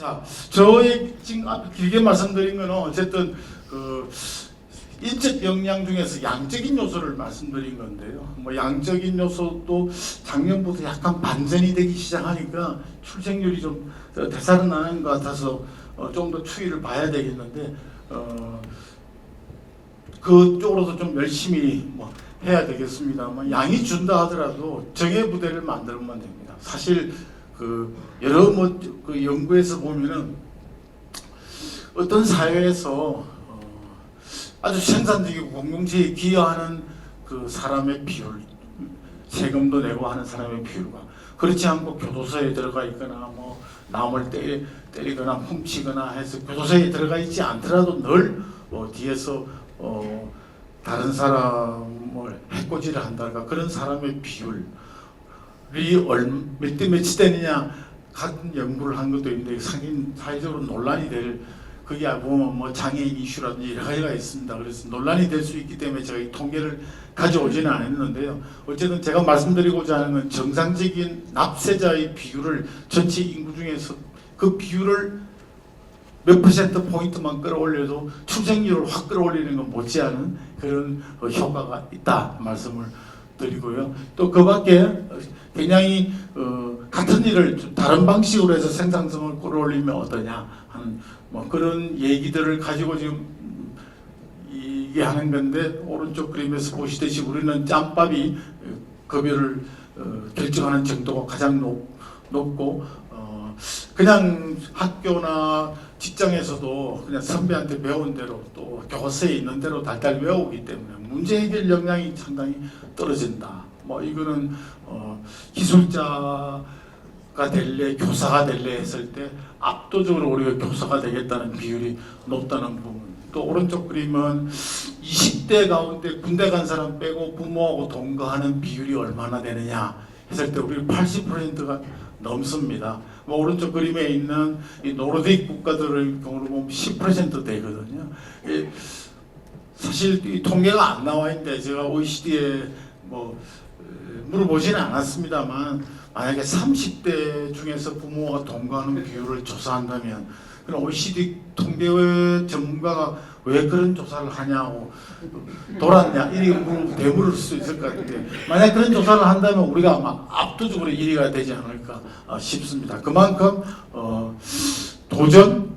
자, 저의 지금 앞에 길게 말씀드린 거는 어쨌든 그 인적 역량 중에서 양적인 요소를 말씀드린 건데요. 뭐 양적인 요소도 작년부터 약간 반전이 되기 시작하니까 출생률이 좀 되살아나는 것 같아서 좀 더 추이를 봐야 되겠는데 그쪽으로도 좀 열심히 뭐 해야 되겠습니다만 양이 준다 하더라도 정예 부대를 만들면 됩니다. 사실 그 여러 그 연구에서 보면은 어떤 사회에서 아주 생산적이고 공동체에 기여하는 그 사람의 비율, 세금도 내고 하는 사람의 비율과 그렇지 않고 교도소에 들어가 있거나 뭐 남을 때리거나 훔치거나 해서 교도소에 들어가 있지 않더라도 늘 뒤에서 다른 사람을 해코지를 한달까 그런 사람의 비율이 몇 대 몇이 되느냐 같은 연구를 한 것도 있는데 상인 사회적으로 논란이 될 그게 보면 뭐 장애인 이슈라든지 여러 가지가 있습니다. 그래서 논란이 될 수 있기 때문에 제가 이 통계를 가져오지는 않았는데요. 어쨌든 제가 말씀드리고자 하는 건 정상적인 납세자의 비율을 전체 인구 중에서 그 비율을 몇 퍼센트 포인트만 끌어올려도 출생률을 확 끌어올리는 건 못지않은 그런 효과가 있다 말씀을 드리고요. 또 그 밖에 굉장히 같은 일을 좀 다른 방식으로 해서 생산성을 끌어올리면 어떠냐 하는 뭐 그런 얘기들을 가지고 지금 이게 하는 건데 오른쪽 그림에서 보시듯이 우리는 짬밥이 급여를 결정하는 정도가 가장 높고 그냥 학교나 직장에서도 그냥 선배한테 배운 대로 또 교과서에 있는 대로 달달 외우기 때문에 문제 해결 역량이 상당히 떨어진다. 뭐 이거는 기술자가 될래 교사가 될래 했을 때 압도적으로 우리가 교사가 되겠다는 비율이 높다는 부분. 또 오른쪽 그림은 20대 가운데 군대 간 사람 빼고 부모하고 동거하는 비율이 얼마나 되느냐 했을 때 우리 80%가 넘습니다. 뭐 오른쪽 그림에 있는 이 노르딕 국가들의 경우로 보면 10% 되거든요. 사실 이 통계가 안 나와 있는데 제가 OECD에 뭐 물어보지는 않았습니다만 만약에 30대 중에서 부모가 동거하는 비율을 조사한다면 그럼 OECD 통계 전문가가 왜 그런 조사를 하냐고 돌았냐 이렇게 되물을 수 있을 것 같은데 만약 그런 조사를 한다면 우리가 아마 압도적으로 1위가 되지 않을까 싶습니다. 그만큼 도전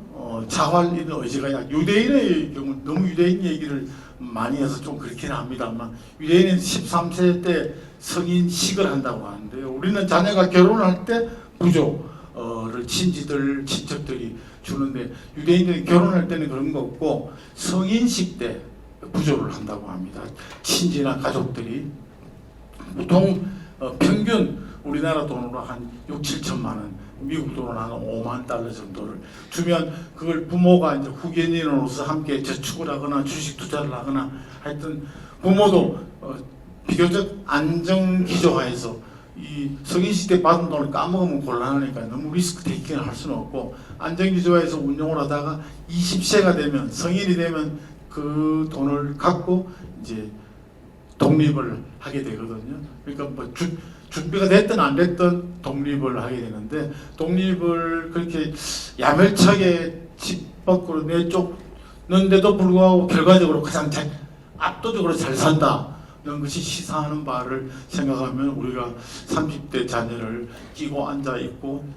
자활 있는 의지가 유대인의 경우 너무 유대인 얘기를 많이 해서 좀 그렇긴 합니다만 유대인은 13세 때 성인식을 한다고 하는데요. 우리는 자녀가 결혼할 때 부조를 친지들 친척들이 주는데 유대인들이 결혼할 때는 그런 거 없고 성인식 때 부조를 한다고 합니다. 친지나 가족들이 보통 평균 우리나라 돈으로 한 6, 7천만 원 미국 돈으로 한 5만 달러 정도를 주면 그걸 부모가 이제 후견인으로서 함께 저축을 하거나 주식 투자를 하거나 하여튼 부모도 비교적 안정기조화해서 이 성인식 때 받은 돈을 까먹으면 곤란하니까 너무 리스크 테이킹을 할 수는 없고 안정기조화해서 운용을 하다가 20세가 되면 성인이 되면 그 돈을 갖고 이제 독립을 하게 되거든요. 그러니까 뭐 준비가 됐든 안 됐든 독립을 하게 되는데 독립을 그렇게 야멸차게 집 밖으로 내쫓는데도 불구하고 결과적으로 가장 압도적으로 잘 산다는 것이 시사하는 바를 생각하면 우리가 30대 자녀를 끼고 앉아 있고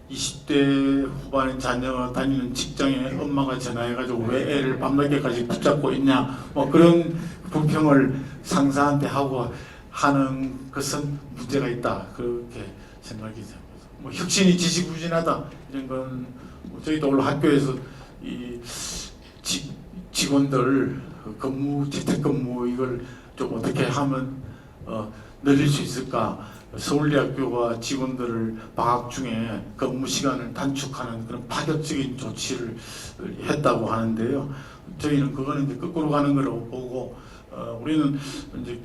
20대 후반의 자녀가 다니는 직장에 엄마가 전화해가지고 왜 애를 밤늦게까지 붙잡고 있냐 뭐 그런 불평을 상사한테 하고 하는 것은 문제가 있다 그렇게 생각이 됩니다. 뭐 혁신이 지지부진하다 이런 건 저희도 오늘 학교에서 이 직원들 근무 재택근무 이걸 좀 어떻게 하면 늘릴 수 있을까? 서울대학교가 직원들을 방학 중에 근무 시간을 단축하는 그런 파격적인 조치를 했다고 하는데요. 저희는 그거는 이제 거꾸로 가는 거라고 보고 우리는 이제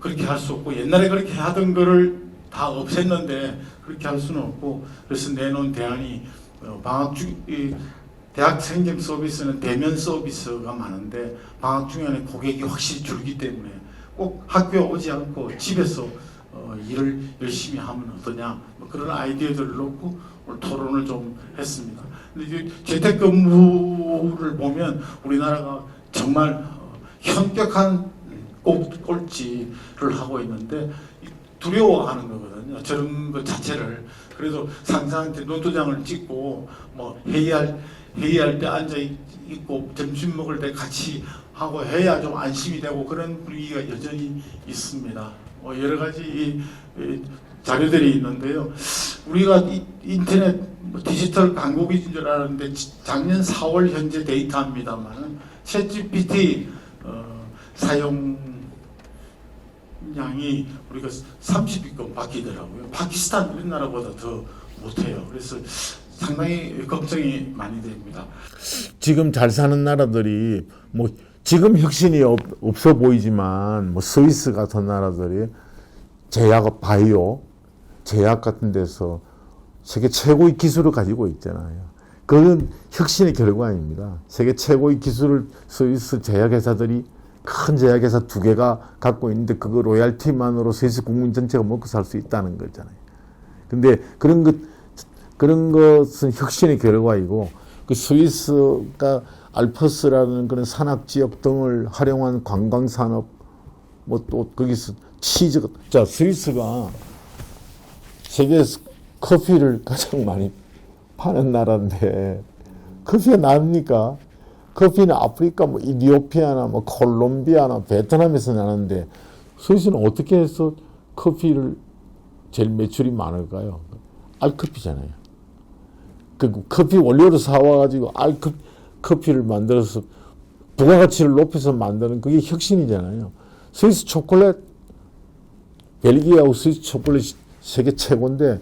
그렇게 할 수 없고 옛날에 그렇게 하던 거를 다 없앴는데 그렇게 할 수는 없고 그래서 내놓은 대안이 방학 중 대학생jem 서비스는 대면 서비스가 많은데 방학 중에는 고객이 확실히 줄기 때문에 꼭 학교에 오지 않고 집에서 일을 열심히 하면 어떠냐 뭐 그런 아이디어들을 놓고 오늘 토론을 좀 했습니다. 근데 이제 재택근무를 보면 우리나라가 정말 현격한 꼴찌를 하고 있는데 두려워하는 거거든요. 저런 것 자체를. 그래도 상사한테 노트장을 찍고 뭐 회의할 때 앉아 있고 점심 먹을 때 같이 하고 해야 좀 안심이 되고 그런 분위기가 여전히 있습니다. 여러 가지 자료들이 있는데요. 우리가 인터넷 디지털 강국인 줄 알았는데 작년 4월 현재 데이터입니다만 챗GPT 사용량이 우리가 30위권 바뀌더라고요. 파키스탄 우리나라보다 더 못해요. 그래서 상당히 걱정이 많이 됩니다. 지금 잘 사는 나라들이 뭐 지금 혁신이 없어 보이지만 뭐 스위스 같은 나라들이 제약 바이오 제약 같은 데서 세계 최고의 기술을 가지고 있잖아요. 그건 혁신의 결과입니다. 세계 최고의 기술을 스위스 제약회사들이 큰 제약회사 2개가 갖고 있는데 그거 로얄티만으로 스위스 국민 전체가 먹고 살 수 있다는 거잖아요. 근데 그런 것은 혁신의 결과이고 그 스위스가 알프스라는 그런 산악 지역 등을 활용한 관광 산업 뭐 또 거기서 치즈 자 스위스가 세계에서 커피를 가장 많이 파는 나라인데 커피가 납니까? 커피는 아프리카 뭐 이디오피아나 뭐 콜롬비아나 베트남에서 나는데 스위스는 어떻게 해서 커피를 제일 매출이 많을까요? 알커피잖아요. 그 커피 원료를 사와가지고 커피를 만들어서 부가가치를 높여서 만드는 그게 혁신이잖아요. 스위스 초콜릿 벨기에하고 스위스 초콜릿 세계 최고인데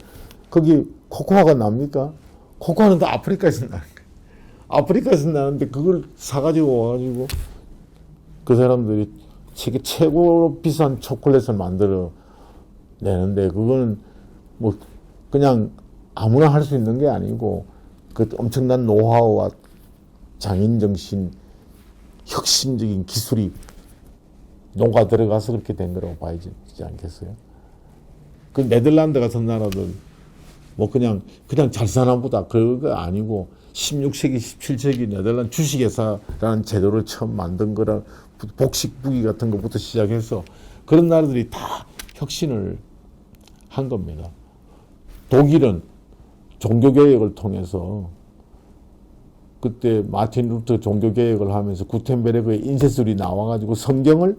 거기 코코아가 납니까? 코코아는 다 아프리카에서 나는 거예요. 아프리카에서 나는데 그걸 사가지고 와가지고 그 사람들이 세계 최고로 비싼 초콜릿을 만들어 내는데 그거는 뭐 그냥 아무나 할 수 있는 게 아니고 그 엄청난 노하우와 장인정신, 혁신적인 기술이 녹아 들어가서 그렇게 된 거라고 봐야 되지 않겠어요? 그 네덜란드 같은 나라들 뭐 그냥 잘 사나 보다 그거 아니고 16세기, 17세기 네덜란드 주식회사라는 제도를 처음 만든 거라 복식부기 같은 것부터 시작해서 그런 나라들이 다 혁신을 한 겁니다. 독일은 종교개혁을 통해서 그때 마틴 루터 종교개혁을 하면서 구텐베르그의 인쇄술이 나와가지고 성경을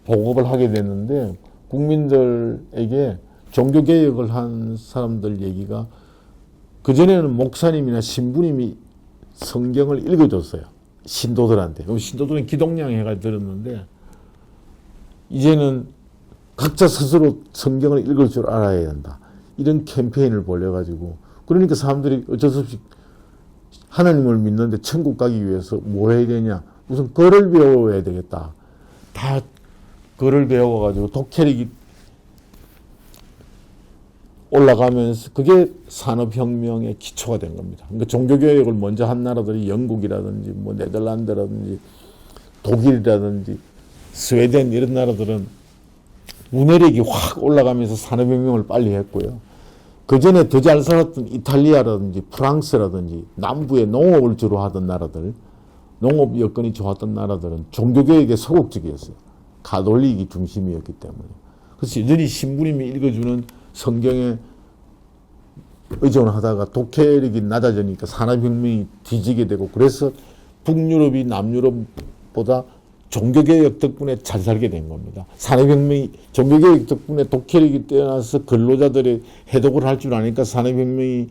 보급을 하게 됐는데 국민들에게 종교개혁을 한 사람들 얘기가 그전에는 목사님이나 신부님이 성경을 읽어줬어요. 신도들한테. 그럼 신도들은 기독량 해가 들었는데 이제는 각자 스스로 성경을 읽을 줄 알아야 된다. 이런 캠페인을 벌여가지고 그러니까 사람들이 어쩔 수 없이 하나님을 믿는데 천국 가기 위해서 뭘 해야 되냐. 우선 글을 배워야 되겠다. 다 글을 배워가지고 독해력이 올라가면서 그게 산업혁명의 기초가 된 겁니다. 그러니까 종교개혁을 먼저 한 나라들이 영국이라든지 뭐 네덜란드라든지 독일이라든지 스웨덴 이런 나라들은 문해력이 확 올라가면서 산업혁명을 빨리 했고요. 그 전에 더 잘 살았던 이탈리아라든지 프랑스라든지 남부에 농업을 주로 하던 나라들, 농업 여건이 좋았던 나라들은 종교개혁에 소극적이었어요. 가톨릭이 중심이었기 때문에. 그래서 여전히 신부님이 읽어주는 성경에 의존하다가 독해력이 낮아지니까 산업혁명이 뒤지게 되고 그래서 북유럽이 남유럽보다 종교개혁 덕분에 잘 살게 된 겁니다. 산업혁명이 종교개혁 덕분에 독해력이 뛰어나서 근로자들이 해독을 할 줄 아니까 산업혁명이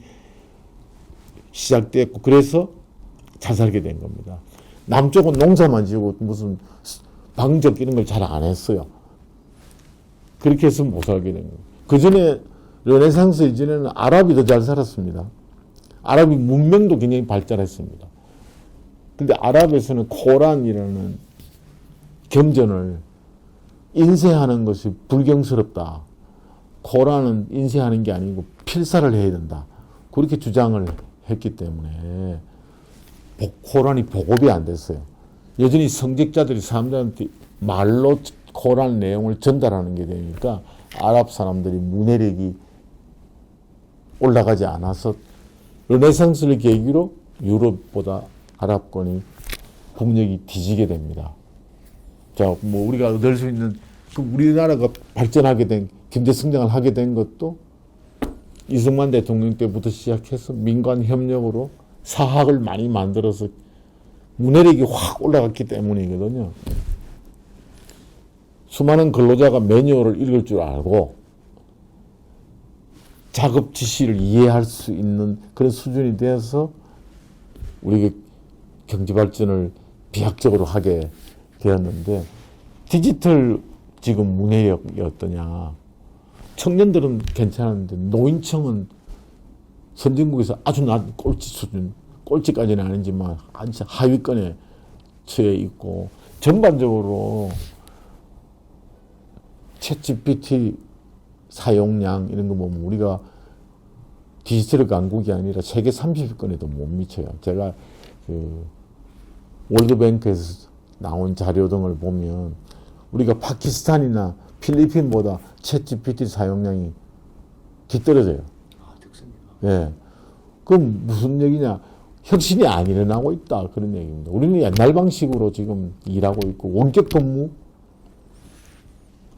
시작됐고 그래서 잘 살게 된 겁니다. 남쪽은 농사만 지고 무슨 방적 이런 걸 잘 안 했어요. 그렇게 해서 못 살게 된 거예요. 그 전에 르네상스 이전에는 아랍이 더 잘 살았습니다. 아랍이 문명도 굉장히 발달했습니다. 근데 아랍에서는 코란이라는 경전을 인쇄하는 것이 불경스럽다. 코란은 인쇄하는 게 아니고 필사를 해야 된다. 그렇게 주장을 했기 때문에 코란이 보급이 안 됐어요. 여전히 성직자들이 사람들한테 말로 코란 내용을 전달하는 게 되니까 아랍 사람들이 문해력이 올라가지 않아서 르네상스를 계기로 유럽보다 아랍권이 국력이 뒤지게 됩니다. 자, 뭐 우리가 얻을 수 있는 그 우리나라가 발전하게 된 경제 성장을 하게 된 것도 이승만 대통령 때부터 시작해서 민간 협력으로 사학을 많이 만들어서 문해력이 확 올라갔기 때문이거든요. 수많은 근로자가 매뉴얼을 읽을 줄 알고 작업 지시를 이해할 수 있는 그런 수준이 되어서 우리가 경제 발전을 비약적으로 하게 되었는데 디지털 지금 문해력이 어떠냐. 청년들은 괜찮은데 노인층은 선진국에서 아주 낮은 꼴찌 수준, 꼴찌까지는 아니지만 아주 하위권에 처해 있고 전반적으로 챗GPT 사용량 이런 거 보면 우리가 디지털 강국이 아니라 세계 30위권에도 못 미쳐요. 제가 그 월드뱅크에서 나온 자료 등을 보면 우리가 파키스탄이나 필리핀보다 챗GPT 사용량이 뒤떨어져요. 아, 특수입니다. 예. 그럼 무슨 얘기냐? 혁신이 안 일어나고 있다. 그런 얘기입니다. 우리는 옛날 방식으로 지금 일하고 있고 원격 근무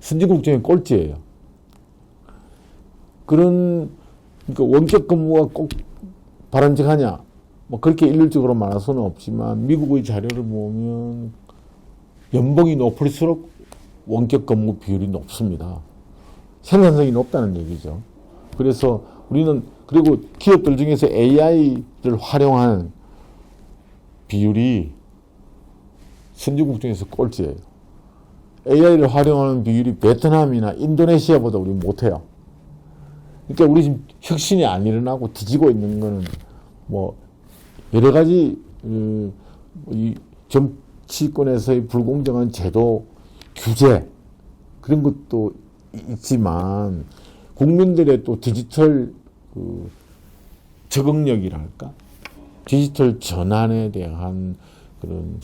선진국 중에 꼴찌예요. 그러니까 원격 근무가 꼭 바람직하냐? 뭐 그렇게 일률적으로 말할 수는 없지만 미국의 자료를 보면 연봉이 높을수록 원격 근무 비율이 높습니다. 생산성이 높다는 얘기죠. 그래서 우리는 그리고 기업들 중에서 AI를 활용하는 비율이 선진국 중에서 꼴찌예요. AI를 활용하는 비율이 베트남이나 인도네시아보다 우리 못해요. 그러니까 우리 지금 혁신이 안 일어나고 뒤지고 있는 거는 뭐 여러 가지 이 정치권에서의 불공정한 제도 규제 그런 것도 있지만 국민들의 또 디지털 적응력이랄까 디지털 전환에 대한 그런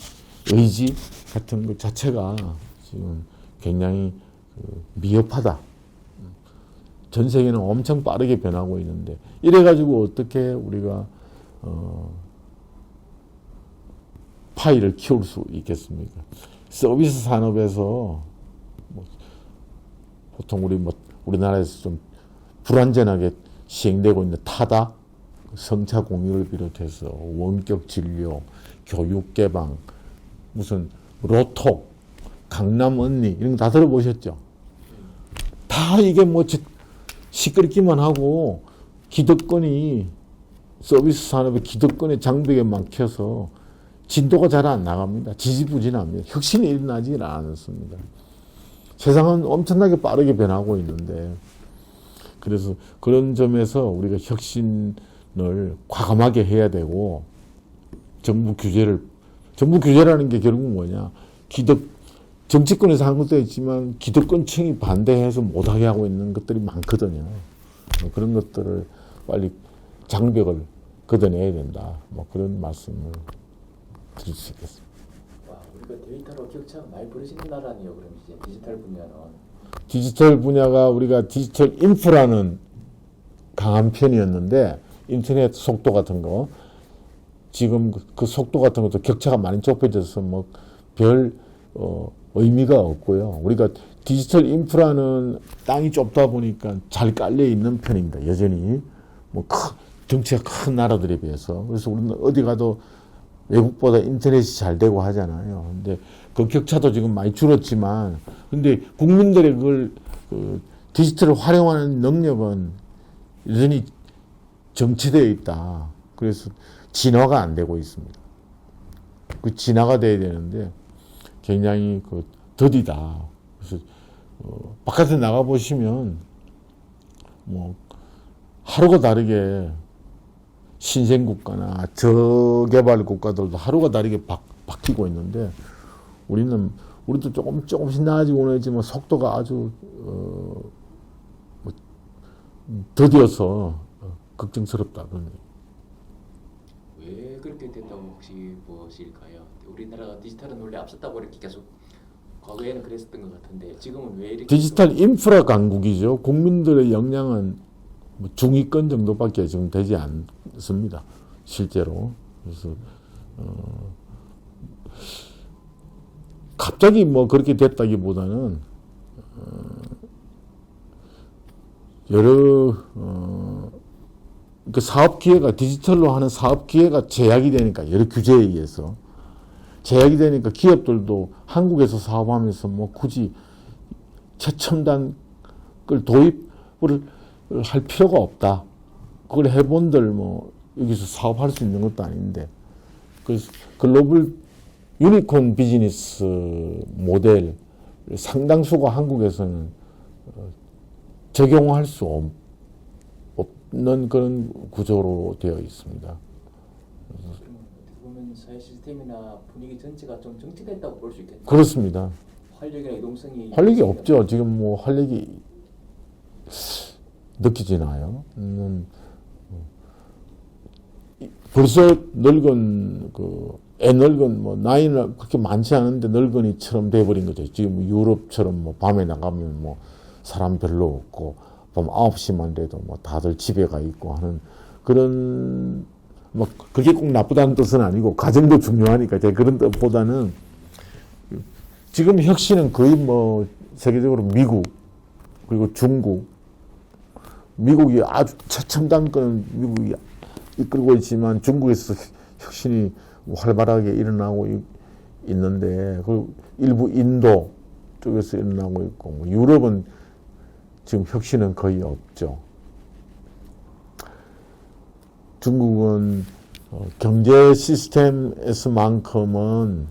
의지 같은 것 자체가 지금 굉장히 미흡하다. 전 세계는 엄청 빠르게 변하고 있는데 이래가지고 어떻게 우리가 파이를 키울 수 있겠습니까? 서비스 산업에서 뭐 보통 우리나라에서 좀 불완전하게 시행되고 있는 타다, 성차 공유를 비롯해서 원격 진료, 교육 개방, 무슨 로톡, 강남 언니 이런 거 다 들어보셨죠? 다 이게 뭐 시끄럽기만 하고 기득권이 서비스 산업의 기득권의 장벽에 막혀서 진도가 잘 안 나갑니다. 지지부진합니다. 혁신이 일어나지 않습니다. 세상은 엄청나게 빠르게 변하고 있는데 그래서 그런 점에서 우리가 혁신을 과감하게 해야 되고 정부 규제라는 게 결국 뭐냐 정치권에서 한 것도 있지만 기득권층이 반대해서 못하게 하고 있는 것들이 많거든요. 그런 것들을 빨리 장벽을 걷어내야 된다. 뭐 그런 말씀을 드릴 수 있겠습니다. 와, 우리가 데이터로 격차가 많이 벌어지는 나라네요. 그럼 이제 디지털 분야는. 디지털 분야가 우리가 디지털 인프라는 강한 편이었는데 인터넷 속도 같은 거 지금 그 속도 같은 것도 격차가 많이 좁혀져서 뭐 별 의미가 없고요. 우리가 디지털 인프라는 땅이 좁다 보니까 잘 깔려 있는 편입니다. 여전히 뭐 덩치가 큰 나라들에 비해서 그래서 우리는 어디 가도 외국보다 인터넷이 잘 되고 하잖아요. 근데 그 격차도 지금 많이 줄었지만, 근데 국민들의 그걸 디지털을 활용하는 능력은 여전히 정체되어 있다. 그래서 진화가 안 되고 있습니다. 그 진화가 돼야 되는데 굉장히 더디다. 그래서 바깥에 나가 보시면 뭐 하루가 다르게 신생 국가나 저개발 국가들도 하루가 다르게 바뀌고 있는데 우리도 조금씩 나아지고는 있지만 속도가 아주 더디어서 걱정스럽다. 왜 그렇게 됐다고 혹시 보실까요? 우리나라 디지털은 원래 앞섰다고 이렇게 계속 과거에는 그랬었던 것 같은데 지금은 왜 이렇게 디지털 인프라 강국이죠. 국민들의 역량은 뭐 중위권 정도밖에 지금 되지 않습니다. 실제로. 그래서 갑자기 뭐 그렇게 됐다기보다는 여러 그 사업 기회가 디지털로 하는 사업 기회가 제약이 되니까 여러 규제에 의해서 제약이 되니까 기업들도 한국에서 사업하면서 뭐 굳이 최첨단 걸 도입을 할 필요가 없다. 그걸 해본들 뭐 여기서 사업할 수 있는 것도 아닌데 그래서 글로벌 유니콘 비즈니스 모델 상당수가 한국에서는 적용할 수 없는 그런 구조로 되어 있습니다. 어떻게 보면 사회 시스템이나 분위기 전체가 좀 정체됐다고 볼 수 있겠네요. 그렇습니다. 활력이나 이동성이 활력이 없죠. 지금 뭐 활력이 느껴지나요? 벌써 늙은 늙은 뭐 나이는 그렇게 많지 않은데 늙은이처럼 돼버린 거죠. 지금 유럽처럼 뭐 밤에 나가면 뭐 사람 별로 없고 밤 9시만 돼도 뭐 다들 집에 가 있고 하는 그런 뭐 그게 꼭 나쁘다는 뜻은 아니고 가정도 중요하니까 제가 그런 뜻보다는 지금 혁신은 거의 뭐 세계적으로 미국 그리고 중국 미국이 아주 최첨단권 미국이 이끌고 있지만 중국에서 혁신이 활발하게 일어나고 있는데 그 일부 인도 쪽에서 일어나고 있고 뭐 유럽은 지금 혁신은 거의 없죠. 중국은 경제 시스템에서만큼은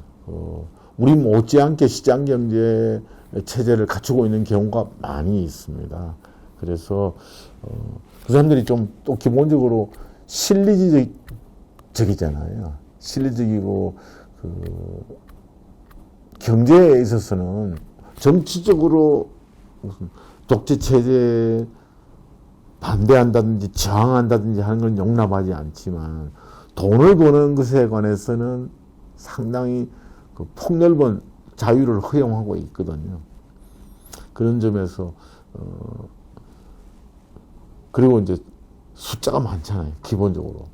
우리 못지않게 시장 경제 체제를 갖추고 있는 경우가 많이 있습니다. 그래서 그 사람들이 좀 또 기본적으로 실리적이잖아요. 실리적이고 경제에 있어서는 정치적으로 무슨 독재 체제에 반대한다든지 저항한다든지 하는 건 용납하지 않지만 돈을 버는 것에 관해서는 상당히 폭넓은 자유를 허용하고 있거든요. 그런 점에서 그리고 이제 숫자가 많잖아요. 기본적으로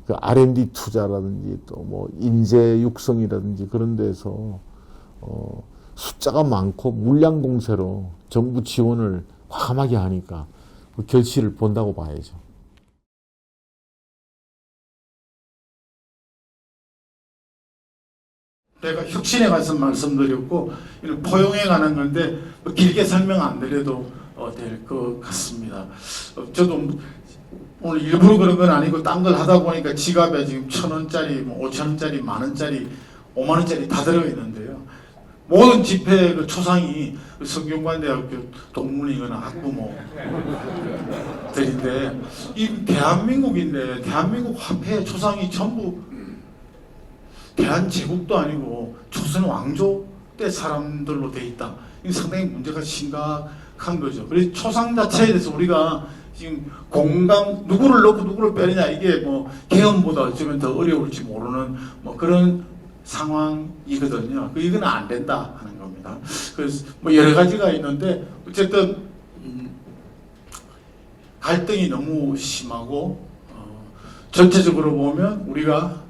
그 R&D 투자라든지 또 뭐 인재 육성이라든지 그런 데서 숫자가 많고 물량 공세로 정부 지원을 과감하게 하니까 그 결실을 본다고 봐야죠. 내가 혁신에 관해서 말씀드렸고 이는 포용해 가는 건데 길게 설명 안 드려도 될 것 같습니다. 저도 오늘 일부러 그런 건 아니고 딴 걸 하다 보니까 지갑에 지금 1,000원짜리, 뭐 5,000원짜리, 10,000원짜리, 50,000원짜리 다 들어 있는데요. 모든 집회 그 초상이 성균관대학교 동문이거나 학부모들인데 이 대한민국인데 대한민국 화폐 초상이 전부 대한제국도 아니고 조선 왕조 때 사람들로 돼 있다. 이 상당히 문제가 심각한 거죠. 그래서 초상 자체에 대해서 우리가 지금 공감 누구를 넣고 누구를 빼느냐 이게 뭐 개헌보다 어쩌면 더 어려울지 모르는 뭐 그런 상황이거든요. 이거는 안 된다 하는 겁니다. 그래서 뭐 여러 가지가 있는데 어쨌든 갈등이 너무 심하고 전체적으로 보면 우리가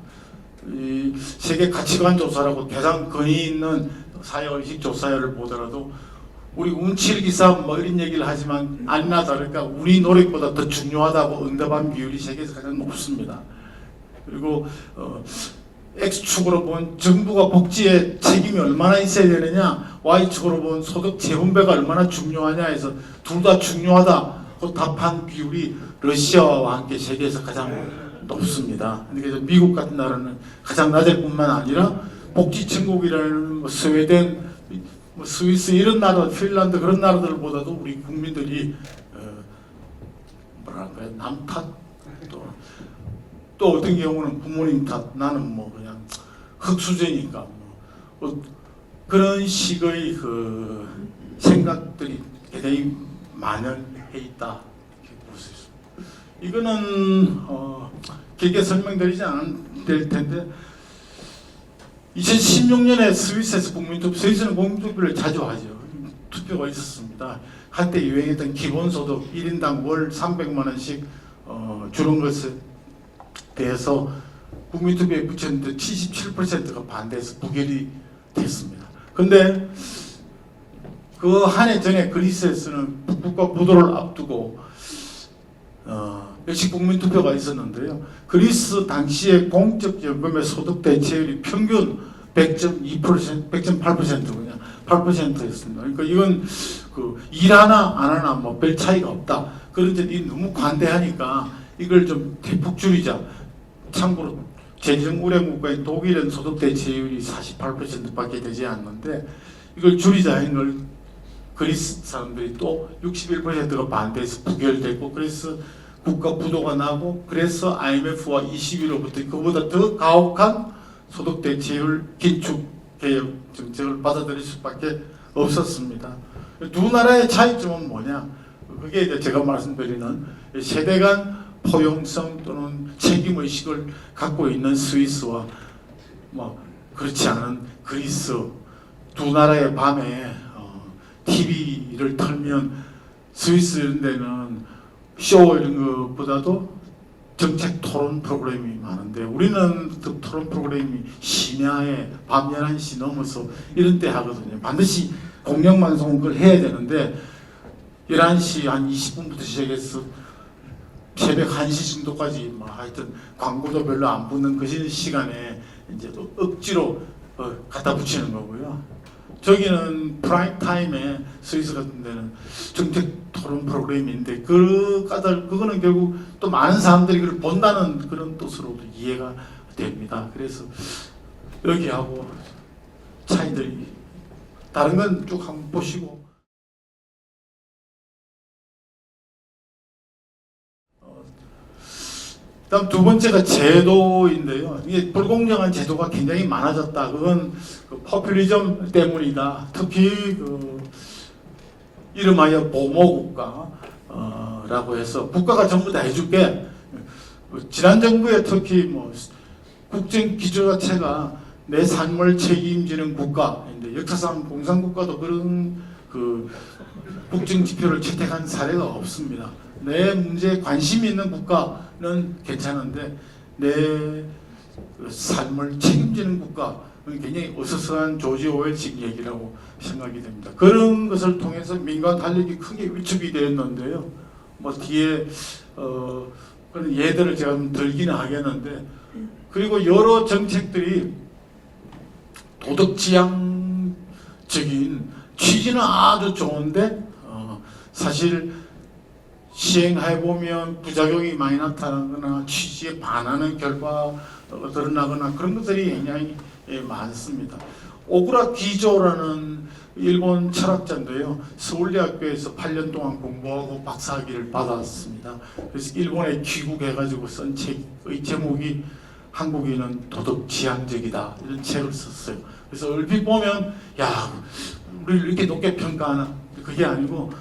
이 세계 가치관 조사라고 가장 권위 있는 사회의식 조사를 보더라도 우리 운칠기사 뭐 이런 얘기를 하지만 아니나 다를까 우리 노력보다 더 중요하다고 응답한 비율이 세계에서 가장 높습니다. 그리고 X축으로 본 정부가 복지에 책임이 얼마나 있어야 되느냐, Y축으로 본 소득 재분배가 얼마나 중요하냐 해서 둘 다 중요하다고 답한 비율이 러시아와 함께 세계에서 가장 높습니다. 그러니까 미국 같은 나라는 가장 낮을 뿐만 아니라 복지 천국이라는 뭐 스웨덴, 뭐 스위스 이런 나라, 핀란드 그런 나라들보다도 우리 국민들이 뭐랄까요, 남 탓, 또 어떤 경우는 부모님 탓, 나는 뭐 그냥 흙수저니까 뭐 그런 식의 그 생각들이 굉장히 만연해 있다 이렇게 볼 수 있습니다. 이거는 길게 설명드리지 않을 텐데 2016년에 스위스에서 국민투표, 스위스는 국민투표를 자주 하죠. 투표가 있었습니다. 한때 유행했던 기본소득 1인당 월 300만 원씩 주는 것에 대해서 국민투표에 붙였는데 77%가 반대해서 부결이 됐습니다. 근데 그 한 해 전에 그리스에서는 북극과 부도를 앞두고 역시 국민투표가 있었는데요. 그리스 당시의 공적연금의 소득 대체율이 평균 100.2%, 100.8%군요. 8%였습니다. 그러니까 이건 그 일하나 안 하나 뭐 별 차이가 없다. 그런데 이 너무 관대하니까 이걸 좀 대폭 줄이자. 참고로 재정 우량 국가인 독일은 소득 대체율이 48%밖에 되지 않는데 이걸 줄이자 하는 걸 그리스 사람들이 또 61%가 반대해서 부결됐고 그래서 국가 부도가 나고 그래서 IMF와 21로부터 그보다 더 가혹한 소득 대체율 긴축 개혁 정책을 받아들일 수밖에 없었습니다. 두 나라의 차이점은 뭐냐? 그게 이제 제가 말씀드리는 세대 간 포용성 또는 책임 의식을 갖고 있는 스위스와 뭐 그렇지 않은 그리스 두 나라의 밤에 TV를 틀면 스위스 이런 데는 쇼 이런 것보다도 정책 토론 프로그램이 많은데 우리는 그 토론 프로그램이 심야에 밤 11시 넘어서 이런 때 하거든요. 반드시 공영방송은 그걸 해야 되는데 11시 한 20분부터 시작해서 새벽 1시 정도까지 뭐 하여튼 광고도 별로 안 붙는 그 시간에 이제 또 억지로 갖다 붙이는 거고요. 저기는 프라임 타임에 스위스 같은 데는 정책 토론 프로그램인데 그거는 결국 또 많은 사람들이 그걸 본다는 그런 뜻으로도 이해가 됩니다. 그래서 여기하고 차이들이 다른 건 쭉 한번 보시고 다음 두 번째가 제도인데요. 이게 불공정한 제도가 굉장히 많아졌다. 그건 그 포퓰리즘 때문이다. 특히 그 이름하여 보모국가라고 해서 국가가 전부 다 해줄게. 지난 정부에 특히 뭐 국정 기조 자체가 내 삶을 책임지는 국가인데 역사상 공산국가도 그런 그 국정 지표를 채택한 사례가 없습니다. 내 문제에 관심이 있는 국가는 괜찮은데 내 삶을 책임지는 국가는 굉장히 어수선한 조지 오웰식 얘기라고 생각이 됩니다. 그런 것을 통해서 민간 탄력이 크게 위축이 되었는데요. 뭐 뒤에 그런 예들을 제가 좀 들기는 하겠는데 그리고 여러 정책들이 도덕지향적인 취지는 아주 좋은데 사실 시행해보면 부작용이 많이 나타나거나 취지에 반하는 결과가 드러나거나 그런 것들이 굉장히 많습니다. 오구라 기조라는 일본 철학자인데요. 서울대학교에서 8년 동안 공부하고 박사학위를 받았습니다. 그래서 일본에 귀국해가지고 쓴 책의 제목이 한국인은 도덕지향적이다 이런 책을 썼어요. 그래서 얼핏 보면 야 우리를 이렇게 높게 평가하나 그게 아니고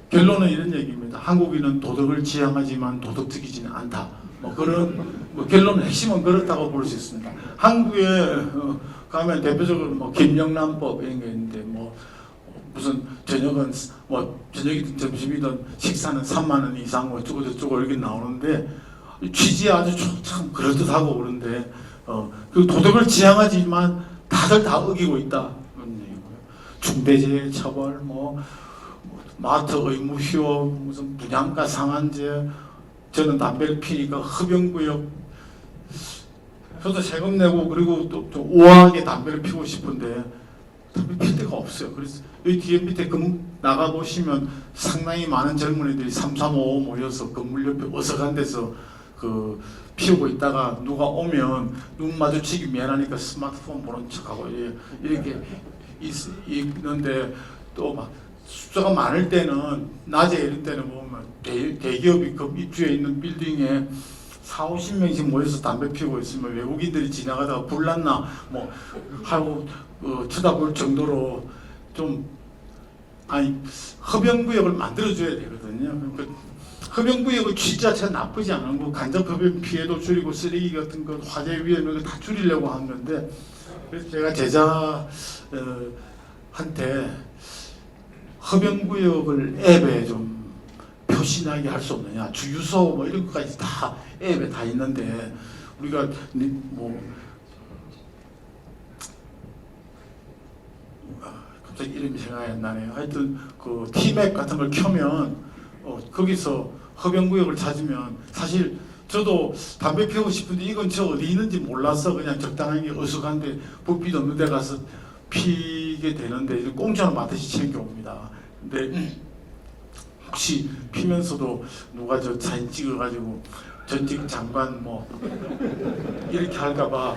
결론은 이런 얘기입니다. 한국인은 도덕을 지향하지만 도덕적이지는 않다. 뭐 그런 뭐 결론은 핵심은 그렇다고 볼 수 있습니다. 한국에 가면 대표적으로 뭐 김영란법 이런 게 있는데 뭐 무슨 저녁은 뭐 저녁이든 점심이든 식사는 3만 원 이상 뭐 어쩌고 저쩌고 이렇게 나오는데 취지 아주 참 그럴듯하고 그런데 그 도덕을 지향하지만 다들 다 어기고 있다 그런 얘기고요. 중대재해 처벌 뭐 마트 의무 휴업 무슨 분양가 상한제 저는 담배를 피니까 흡연구역 저도 세금 내고 그리고 또 우아하게 담배를 피우고 싶은데 담배 필 데가 없어요. 그래서 여기 뒤에 밑에 나가 보시면 상당히 많은 젊은이들이 335 모여서 건물 옆에 어석한 데서 그 피우고 있다가 누가 오면 눈 마주치기 미안하니까 스마트폰 보는 척하고 이렇게 있는데 또 막 숫자가 많을 때는 낮에 이럴 때는 보면 대기업이 그 입주해 있는 빌딩에 40-50명씩 모여서 담배 피우고 있으면 외국인들이 지나가다가 불났나 뭐 하고 쳐다볼 정도로 좀 아니 흡연구역을 만들어줘야 되거든요. 그러니까 흡연구역의 취지 자체가 나쁘지 않은 거 간접 흡연 피해도 줄이고 쓰레기 같은 거 화재 위험을 다 줄이려고 한 건데 그래서 제가 제자한테 흡연구역을 앱에 좀 표시나게 할 수 없느냐, 주유소 뭐 이런 것까지 다 앱에 다 있는데 우리가 뭐 갑자기 이름이 생각이 안 나네요. 하여튼 그 티맵 같은 걸 켜면 거기서 흡연구역을 찾으면 사실 저도 담배 피우고 싶은데 이 근처 어디 있는지 몰라서 그냥 적당하게 어수선한데 불빛 없는 데 가서 피게 되는데 공짜로 마트시 챙겨옵니다. 근데 혹시 피면서도 누가 저 사진 찍어가지고 전직 장관 뭐 이렇게 할까봐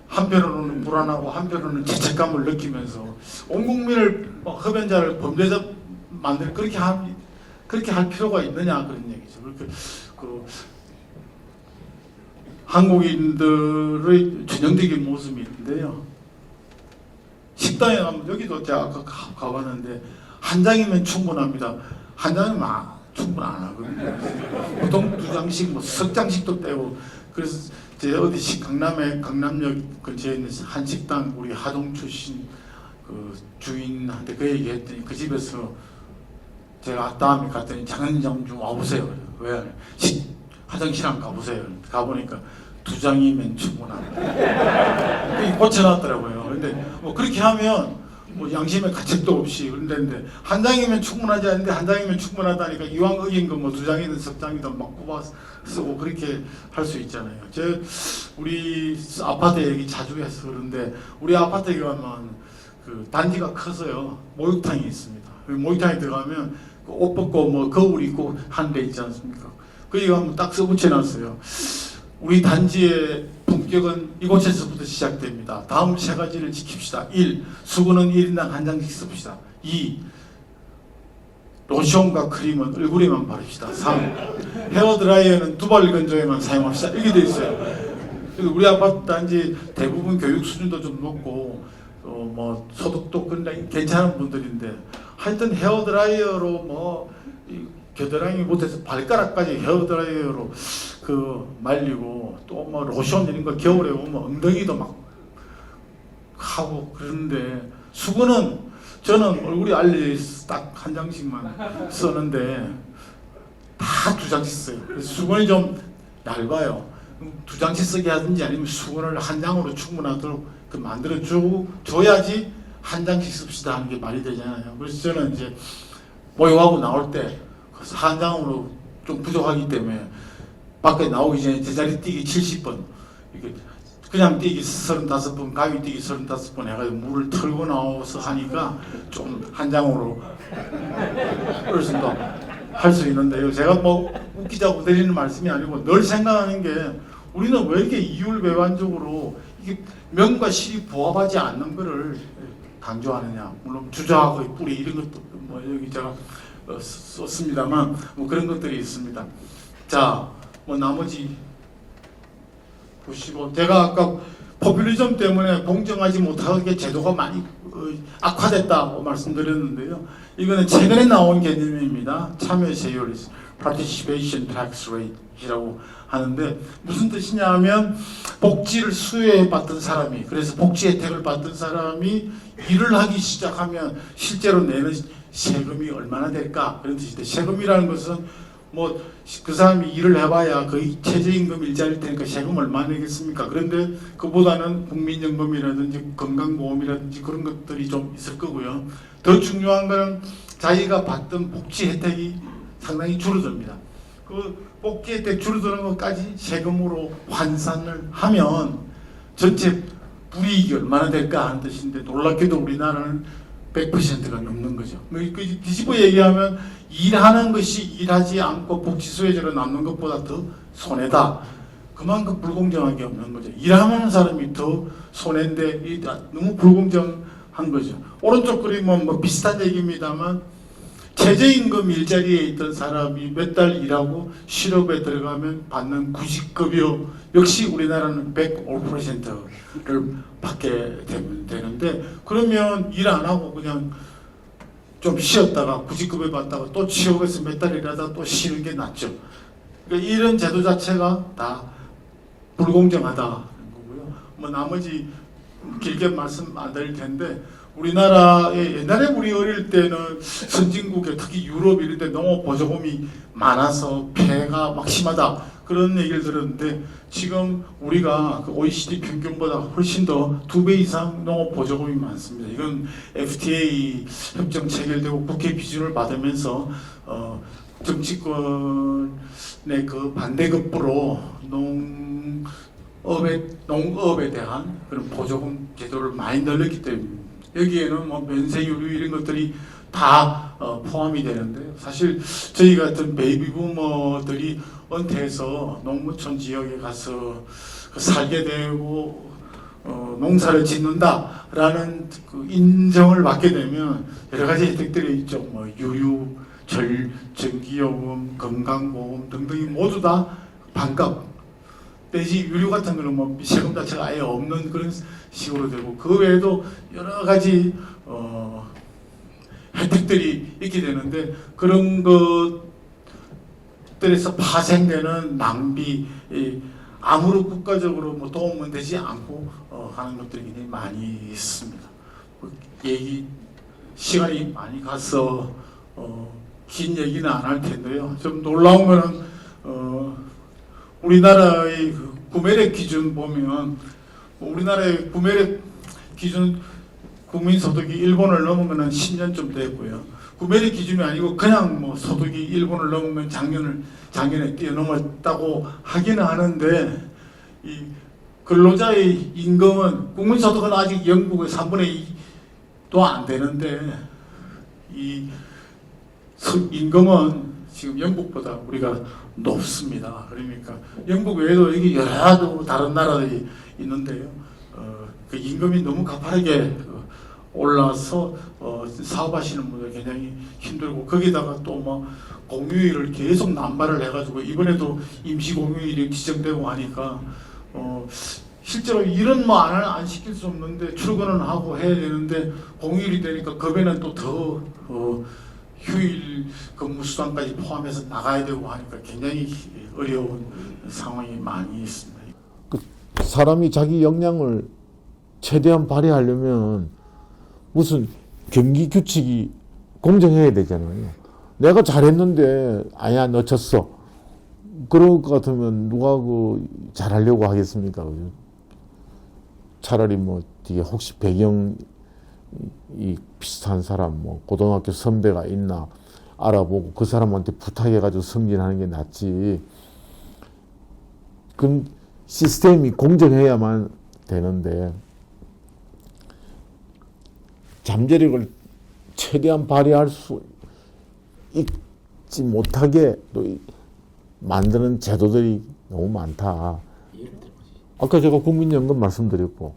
한편으로는 불안하고 한편으로는 죄책감을 느끼면서 온 국민을 흡연자를 범죄자 만들 그렇게 할 필요가 있느냐 그런 얘기죠. 그렇게 그 한국인들의 전형적인 모습이 있는데요. 식당에 가면 여기도 제가 아까 가봤는데 한 장이면 충분합니다. 한 장이면 충분 안 하거든요. 보통 2장씩 뭐 석 장씩도 떼고 그래서 제 어디 강남역 근처에 있는 한 식당 우리 하동 출신 그 주인한테 그 얘기했더니 그 집에서 제가 다음에 갔더니 장현장 좀 와보세요. 왜? 화장실 안 가보세요. 가보니까 2장이면 충분합니다. 고쳐놨더라고요. 근데 뭐 그렇게 하면 뭐 양심의 가책도 없이 그런데 한 장이면 충분하지 않는데 한 장이면 충분하다니까 이왕 어긴 거 뭐 2장이든 석 장이든 막 뽑아 쓰고 그렇게 할 수 있잖아요. 우리 아파트 얘기 자주 해서 그런데 우리 아파트에 가면 그 단지가 커서요 목욕탕이 있습니다. 목욕탕에 들어가면 그 옷 벗고 뭐 거울 입고 한 데 있지 않습니까? 거기 가면 딱 써붙여놨어요. 우리 단지의 품격은 이곳에서부터 시작됩니다. 다음 3가지를 지킵시다. 1. 수건은 1인당 1장씩 씁시다. 2. 로션과 크림은 얼굴에만 바릅시다. 3. 헤어드라이어는 두발 건조에만 사용합시다. 이렇게 돼 있어요. 그래서 우리 아파트 단지 대부분 교육 수준도 좀 높고 뭐 소득도 근데 괜찮은 분들인데 하여튼 헤어드라이어로 뭐 겨드랑이 못해서 발가락까지 헤어드라이어로 그 말리고 또 뭐 로션 이런 거 겨울에 오면 엉덩이도 막 하고 그러는데 수건은 저는 얼굴이 알리 딱 1장씩만 쓰는데 다 2장씩 써요. 그래서 수건이 좀 얇아요. 2장씩 쓰게 하든지 아니면 수건을 1장으로 충분하도록 그 만들어 줘야지 1장씩 씁시다 하는 게 말이 되잖아요. 그래서 저는 이제 모욕하고 나올 때 1장으로 좀 부족하기 때문에 밖에 나오기 전에 제자리 뛰기 70번 이렇게 그냥 뛰기 35번 가위 뛰기 35번 해가지고 물을 털고 나와서 하니까 좀 1장으로 훨씬 더 할 수 있는데요. 제가 뭐 웃기자고 드리는 말씀이 아니고 늘 생각하는 게 우리는 왜 이렇게 이율배반적으로 이게 명과 실이 부합하지 않는 것을 강조하느냐. 물론 주자하고의 뿌리 이런 것도 뭐 여기 제가 썼습니다만 뭐 그런 것들이 있습니다. 자, 뭐 나머지 보시고 제가 아까 포퓰리즘 때문에 공정하지 못하게 제도가 많이 악화됐다고 말씀드렸는데요. 이거는 최근에 나온 개념입니다. 참여세율, Participation Tax Rate이라고 하는데 무슨 뜻이냐 하면 복지를 수혜받던 사람이 그래서 복지 혜택을 받던 사람이 일을 하기 시작하면 실제로 내는 세금이 얼마나 될까 그런 뜻인데 세금이라는 것은 뭐 그 사람이 일을 해봐야 거의 최저임금 일자리일 테니까 세금 얼마 내겠습니까? 그런데 그보다는 국민연금이라든지 건강보험이라든지 그런 것들이 좀 있을 거고요. 더 중요한 것은 자기가 받던 복지 혜택이 상당히 줄어듭니다. 그 복지 혜택 줄어드는 것까지 세금으로 환산을 하면 전체 불이익이 얼마나 될까 하는 뜻인데 놀랍게도 우리나라는 100%가 넘는 거죠. 뒤집어 얘기하면 일하는 것이 일하지 않고 복지수혜자로 남는 것보다 더 손해다. 그만큼 불공정하게 없는 거죠. 일하는 사람이 더 손해인데 너무 불공정한 거죠. 오른쪽 그림은 뭐 비슷한 얘기입니다만 최저임금 일자리에 있던 사람이 몇 달 일하고 실업에 들어가면 받는 구직급여 역시 우리나라는 105%를 받게 되는데 그러면 일 안 하고 그냥 좀 쉬었다가 구직급여 받다가 또 취업해서 몇 달 일하다가 또 쉬는 게 낫죠. 그러니까 이런 제도 자체가 다 불공정하다는 거고요. 뭐 나머지 길게 말씀 안 드릴 텐데 우리나라에 옛날에 우리 어릴 때는 선진국에 특히 유럽 이런 데 농업 보조금이 많아서 폐해가 막 심하다 그런 얘기를 들었는데 지금 우리가 그 OECD 평균보다 훨씬 더 2배 이상 농업 보조금이 많습니다. 이건 FTA 협정 체결되고 국회 비준을 받으면서 정치권의 그 반대급부로 농업에 대한 그런 보조금 제도를 많이 늘렸기 때문에 여기에는 뭐 면세유류 이런 것들이 다 포함이 되는데 사실 저희 같은 베이비부머들이 은퇴해서 농무촌 지역에 가서 살게 되고 농사를 짓는다라는 그 인정을 받게 되면 여러 가지 혜택들이 있죠. 뭐 유류, 전기요금, 건강보험 등등이 모두 다 반값. 내지 유류 같은 거는 뭐 세금 자체가 아예 없는 그런 식으로 되고 그 외에도 여러 가지 혜택들이 있게 되는데 그런 것들에서 파생되는 낭비 아무런 국가적으로 뭐 도움은 되지 않고 하는 것들이 굉장히 많이 있습니다. 시간이 많이 가서 긴 얘기는 안 할 텐데요. 좀 놀라운 거는 우리나라의 그 구매력 기준 보면 우리나라의 구매력 기준 국민소득이 일본을 넘으면 10년쯤 됐고요. 구매력 기준이 아니고 그냥 뭐 소득이 일본을 넘으면 작년에 뛰어넘었다고 하기는 하는데 이 근로자의 임금은 국민소득은 아직 영국의 3분의 2도 안 되는데 이 임금은 지금 영국보다 우리가 높습니다. 그러니까 영국 외에도 여기 여러 다른 나라들이 있는데요. 그 임금이 너무 가파르게 올라서 사업하시는 분들 굉장히 힘들고 거기다가 또 뭐 공휴일을 계속 남발을 해가지고 이번에도 임시 공휴일이 지정되고 하니까 실제로 일은 뭐 안 시킬 수 없는데 출근은 하고 해야 되는데 공휴일이 되니까 급에는 또 더 휴일 근무 수당까지 포함해서 나가야 되고 하니까 굉장히 어려운 상황이 많이 있습니다. 사람이 자기 역량을 최대한 발휘하려면 무슨 경기 규칙이 공정해야 되잖아요. 내가 잘했는데 아니야 너 졌어. 그럴 것 같으면 누가 그 잘하려고 하겠습니까? 차라리 뭐 뒤에 혹시 배경이 비슷한 사람, 뭐 고등학교 선배가 있나 알아보고 그 사람한테 부탁해가지고 승진하는 게 낫지. 그 시스템이 공정해야만 되는데 잠재력을 최대한 발휘할 수 있지 못하게 또 만드는 제도들이 너무 많다. 아까 제가 국민연금 말씀드렸고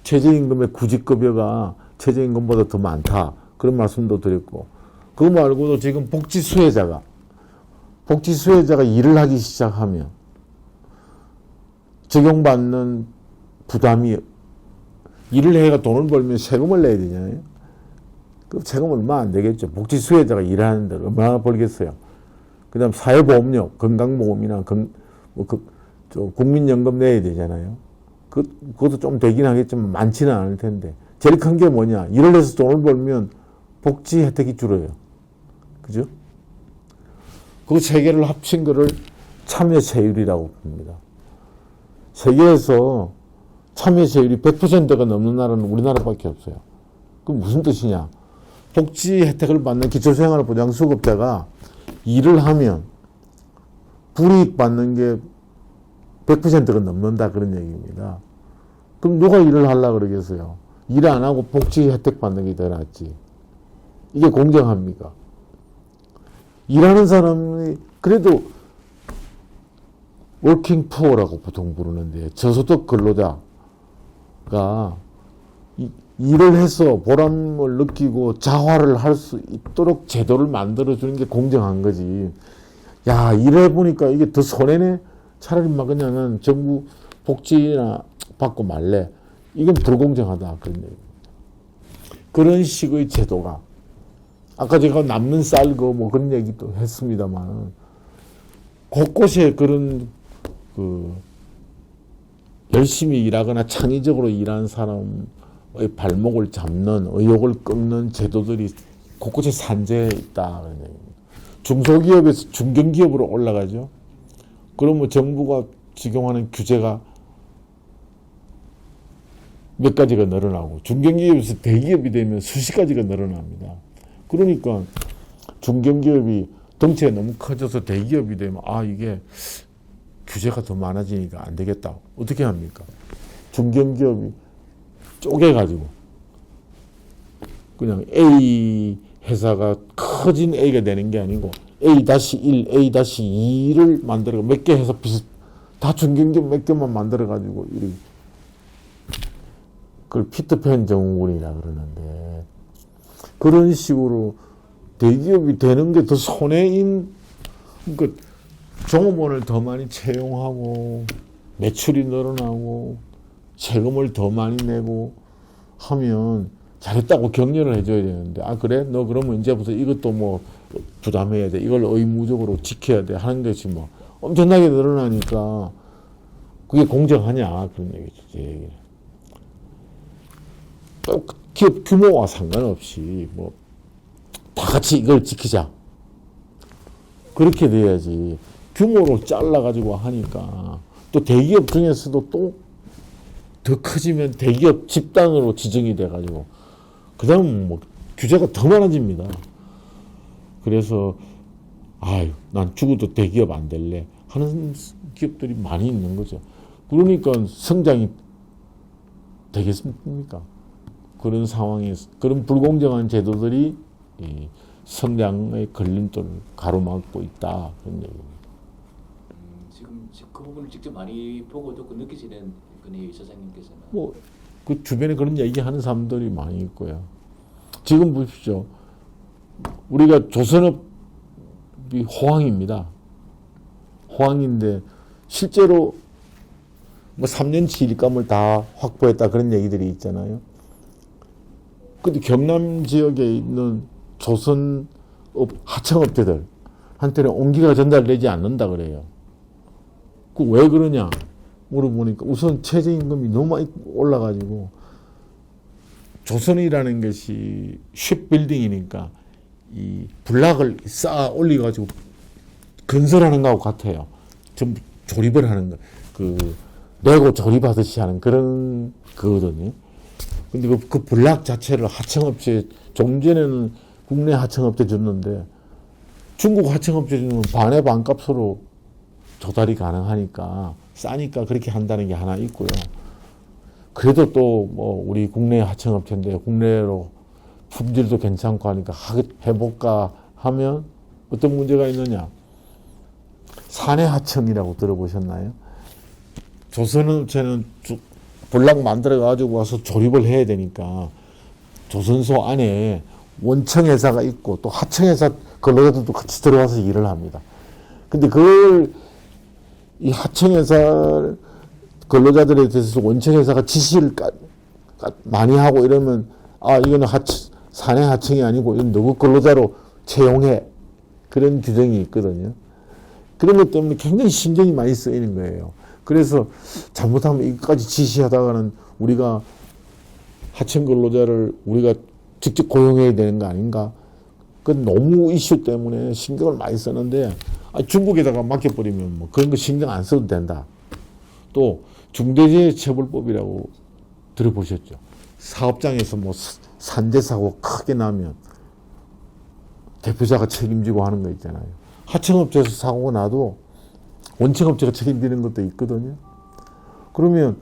최저임금의 구직급여가 최저임금보다 더 많다. 그런 말씀도 드렸고 그거 말고도 지금 복지수혜자가 일을 하기 시작하면 적용받는 부담이 일을 해가 돈을 벌면 세금을 내야 되잖아요. 그 세금 얼마 안 되겠죠. 복지수혜자가 일하는데 얼마나 벌겠어요. 그 다음 사회보험료, 건강보험이나 국민연금 내야 되잖아요. 그것도 좀 되긴 하겠지만 많지는 않을 텐데. 제일 큰 게 뭐냐. 일을 해서 돈을 벌면 복지 혜택이 줄어요. 그죠? 그 세 개를 합친 거를 참여세율이라고 봅니다. 세계에서 참여세율이 100%가 넘는 나라는 우리나라밖에 없어요. 그럼 무슨 뜻이냐? 복지 혜택을 받는 기초생활보장수급자가 일을 하면 불이익 받는 게 100%가 넘는다 그런 얘기입니다. 그럼 누가 일을 하려고 그러겠어요? 일 안 하고 복지 혜택 받는 게 더 낫지. 이게 공정합니까? 일하는 사람이 그래도 워킹 푸어라고 보통 부르는데 저소득 근로자가 일을 해서 보람을 느끼고 자활을 할 수 있도록 제도를 만들어주는 게 공정한 거지. 야, 일해보니까 이게 더 손해네? 차라리 막 그냥 정부 복지나 받고 말래. 이건 불공정하다. 그런 얘기. 그런 식의 제도가. 아까 제가 남는 쌀거 뭐 그런 얘기도 했습니다만, 곳곳에 그런 열심히 일하거나 창의적으로 일하는 사람의 발목을 잡는, 의욕을 꺾는 제도들이 곳곳에 산재해 있다. 그런 얘기입니다. 중소기업에서 중견기업으로 올라가죠. 그러면 정부가 적용하는 규제가 몇 가지가 늘어나고, 중견기업에서 대기업이 되면 수십 가지가 늘어납니다. 그러니까 중견기업이 덩치가 너무 커져서 대기업이 되면 이게 규제가 더 많아지니까 안 되겠다. 어떻게 합니까? 중견기업이 쪼개가지고 그냥 A 회사가 커진 A가 되는 게 아니고 A-1, A-2를 만들어 몇 개 해서 다 중견기업 몇 개만 만들어가지고 이렇게 그걸 피터팬 증후군이라 그러는데, 그런 식으로 대기업이 되는 게 더 손해인, 그러니까 종업원을 더 많이 채용하고 매출이 늘어나고 세금을 더 많이 내고 하면 잘했다고 격려를 해줘야 되는데, 그래? 너 그러면 이제부터 이것도 뭐 부담해야 돼, 이걸 의무적으로 지켜야 돼 하는 것이 뭐 엄청나게 늘어나니까 그게 공정하냐 그런 얘기죠. 제 얘기는. 기업 규모와 상관없이 뭐 다 같이 이걸 지키자, 그렇게 돼야지. 규모로 잘라가지고 하니까 또 대기업 중에서도 또 더 커지면 대기업 집단으로 지정이 돼가지고 그 다음 뭐 규제가 더 많아집니다. 그래서 난 죽어도 대기업 안 될래 하는 기업들이 많이 있는 거죠. 그러니까 성장이 되겠습니까? 그런 상황에서 그런 불공정한 제도들이 이 성장의 걸림돌을 가로막고 있다, 그런 얘기입니다. 지금 그 부분을 직접 많이 보고 또 느끼시는 거네요, 이사장님께서는. 뭐 그 주변에 그런 얘기하는 사람들이 많이 있고요. 지금 보십시오. 우리가 조선업이 호황입니다. 호황인데 실제로 뭐 3년치 일감을 다 확보했다 그런 얘기들이 있잖아요. 근데 경남 지역에 있는 조선업 하청업체들한테는 온기가 전달되지 않는다 그래요. 그 왜 그러냐 물어보니까 우선 최저임금이 너무 많이 올라가지고, 조선이라는 것이 쉽빌딩이니까 이 블락을 쌓아 올려가지고 건설하는 거하고 같아요. 전부 조립을 하는 거, 레고 조립하듯이 하는 그런 거거든요. 근데 그 블락 자체를 하청업체, 좀 전에는 국내 하청업체 줬는데 중국 하청업체 주면 반의 반값으로 조달이 가능하니까 싸니까 그렇게 한다는 게 하나 있고요. 그래도 또 뭐 우리 국내 하청업체인데 국내로 품질도 괜찮고 하니까 해볼까 하면 어떤 문제가 있느냐. 사내 하청이라고 들어보셨나요? 조선업체는 블락 만들어 가지고 와서 조립을 해야 되니까 조선소 안에 원청회사가 있고 또 하청회사 근로자들도 같이 들어와서 일을 합니다. 근데 그걸 이 하청회사 근로자들에 대해서 원청회사가 지시를 많이 하고 이러면 이거는 사내 하청이 아니고 이건 누구 근로자로 채용해, 그런 규정이 있거든요. 그런 것 때문에 굉장히 신경이 많이 쓰이는 거예요. 그래서 잘못하면 이것까지 지시하다가는 우리가 하청 근로자를 우리가 직접 고용해야 되는 거 아닌가? 그 노무 이슈 때문에 신경을 많이 쓰는데 중국에다가 맡겨버리면 뭐 그런 거 신경 안 써도 된다. 또 중대재해처벌법이라고 들어보셨죠? 사업장에서 뭐 산재사고 크게 나면 대표자가 책임지고 하는 거 있잖아요. 하청업체에서 사고가 나도 원청업체가 책임지는 것도 있거든요. 그러면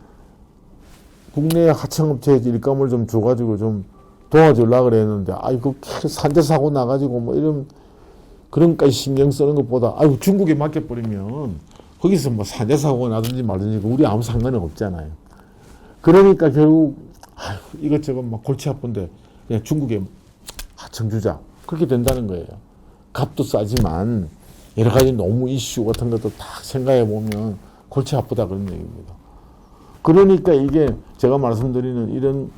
국내 하청업체에 일감을 좀 줘가지고 좀 도와주려고 그랬는데, 이거 산재사고 나가지고 뭐 이런, 그런까지 신경 쓰는 것보다, 중국에 맡겨버리면 거기서 뭐 산재사고가 나든지 말든지 우리 아무 상관은 없잖아요. 그러니까 결국, 이것저것 막 골치 아픈데 그냥 중국에 하청 주자. 그렇게 된다는 거예요. 값도 싸지만 여러 가지 노무 이슈 같은 것도 딱 생각해 보면 골치 아프다 그런 얘기입니다. 그러니까 이게 제가 말씀드리는 이런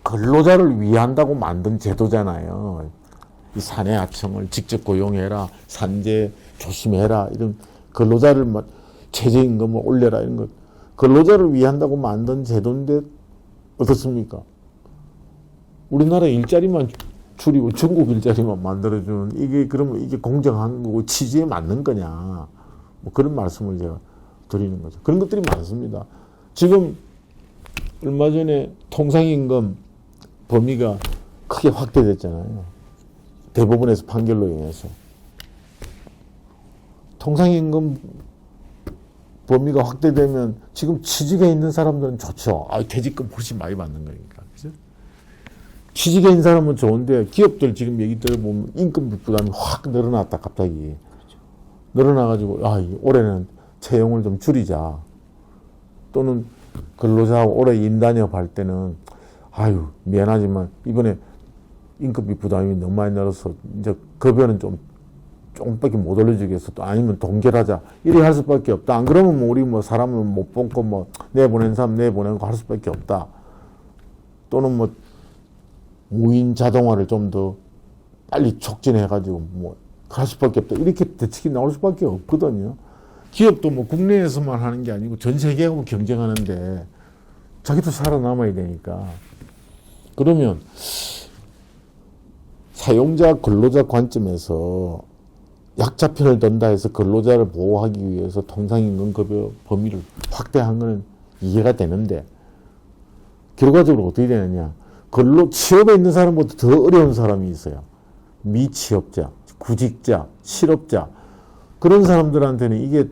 근로자를 위한다고 만든 제도잖아요. 이 사내 하청을 직접 고용해라, 산재 조심해라, 이런 근로자를 최저임금을 올려라 이런 것, 근로자를 위한다고 만든 제도인데 어떻습니까? 우리나라 일자리만 줄이고 중국 일자리만 만들어주는 이게 그러면 이게 공정한 거고 취지에 맞는 거냐? 뭐 그런 말씀을 제가 드리는 거죠. 그런 것들이 많습니다. 지금 얼마 전에 통상임금 범위가 크게 확대됐잖아요. 대법원에서 판결로 인해서. 통상임금 범위가 확대되면 지금 취직에 있는 사람들은 좋죠. 퇴직금 훨씬 많이 받는 거니까. 그죠? 취직에 있는 사람은 좋은데 기업들 지금 얘기 들어보면 임금비 부담이 확 늘어났다 갑자기. 늘어나가지고 올해는 채용을 좀 줄이자. 또는 근로자하고 올해 임단협 할 때는 미안하지만 이번에 임금비 부담이 너무 많이 늘어서 이제 급여는 조금밖에 못 올려주겠어. 또 아니면 동결하자. 이래 할 수밖에 없다. 안 그러면 우리 사람을 못 뽑고 내보낸 사람 내보내는 거 할 수밖에 없다. 또는 무인 자동화를 좀 더 빨리 촉진해가지고 할 수밖에 없다. 이렇게 대책이 나올 수밖에 없거든요. 기업도 국내에서만 하는 게 아니고 전 세계하고 경쟁하는데 자기도 살아남아야 되니까. 그러면 사용자 근로자 관점에서 약자편을 든다 해서 근로자를 보호하기 위해서 통상임금급여 범위를 확대한 것은 이해가 되는데 결과적으로 어떻게 되느냐. 취업에 있는 사람보다 더 어려운 사람이 있어요. 미취업자, 구직자, 실업자. 그런 사람들한테는 이게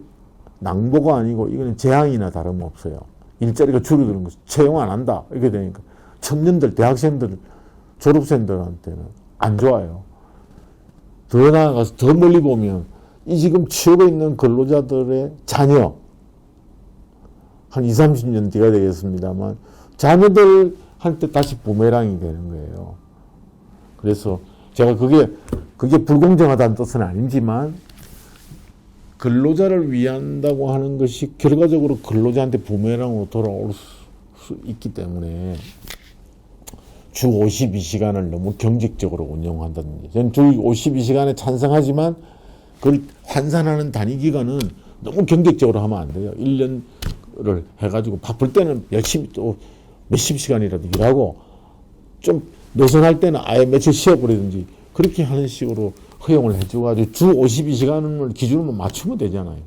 낭보가 아니고 이거는 재앙이나 다름없어요. 일자리가 줄어드는 거죠. 채용 안 한다. 이렇게 되니까 청년들, 대학생들, 졸업생들한테는 안 좋아요. 더 나아가서 더 멀리 보면 이 지금 취업에 있는 근로자들의 자녀 한 20, 30년 뒤가 되겠습니다만 자녀들한테 다시 부메랑이 되는 거예요. 그래서 제가 그게 불공정하다는 뜻은 아니지만 근로자를 위한다고 하는 것이 결과적으로 근로자한테 부메랑으로 돌아올 수 있기 때문에 주 52시간을 너무 경직적으로 운영한다든지. 저는 주 52시간에 찬성하지만 그걸 환산하는 단위 기간은 너무 경직적으로 하면 안 돼요. 1년을 해가지고 바쁠 때는 열심히 또 몇십 시간이라도 일하고 좀 느슨할 때는 아예 며칠 쉬어버리든지 그렇게 하는 식으로 허용을 해줘가지고 주 52시간을 기준으로 맞추면 되잖아요.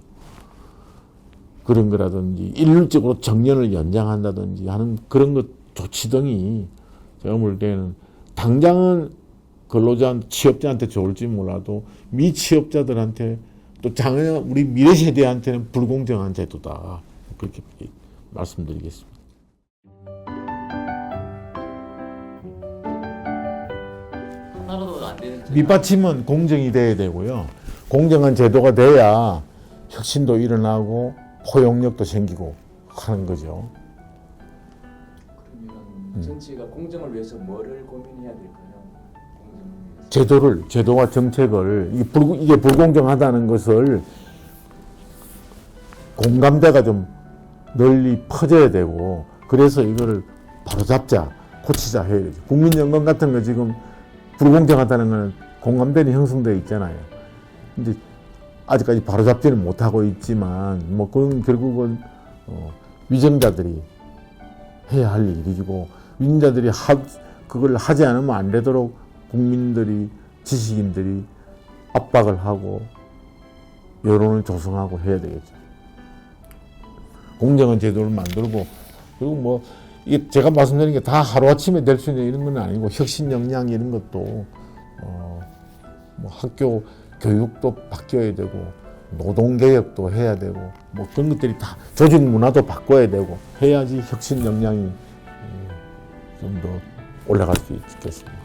그런 거라든지 일률적으로 정년을 연장한다든지 하는 그런 것 조치 등이 제가 볼 때는 당장은 근로자한테 취업자한테 좋을지 몰라도 미취업자들한테 또 우리 미래 세대한테는 불공정한 제도다. 그렇게 말씀드리겠습니다. 하나라도 안 되는 밑받침은 공정이 돼야 되고요. 공정한 제도가 돼야 혁신도 일어나고 포용력도 생기고 하는 거죠. 그러면 정치가 공정을 위해서 뭐를 고민해야 될까요? 제도와 정책을 이게 불공정하다는 것을 공감대가 좀 널리 퍼져야 되고 그래서 이거를 바로잡자, 고치자 해야 되죠. 국민연금 같은 거 지금 불공정하다는 건 공감대는 형성되어 있잖아요. 근데 아직까지 바로잡지는 못하고 있지만 그건 결국은 위정자들이 해야 할 일이고 위정자들이 그걸 하지 않으면 안 되도록 국민들이 지식인들이 압박을 하고 여론을 조성하고 해야 되겠죠. 공정한 제도를 만들고 그리고 이게 제가 말씀드린 게 다 하루아침에 될 수 있는 이런 건 아니고 혁신 역량 이런 것도 학교 교육도 바뀌어야 되고 노동개혁도 해야 되고 그런 것들이 다 조직 문화도 바꿔야 되고 해야지 혁신 역량이 좀 더 올라갈 수 있겠습니다.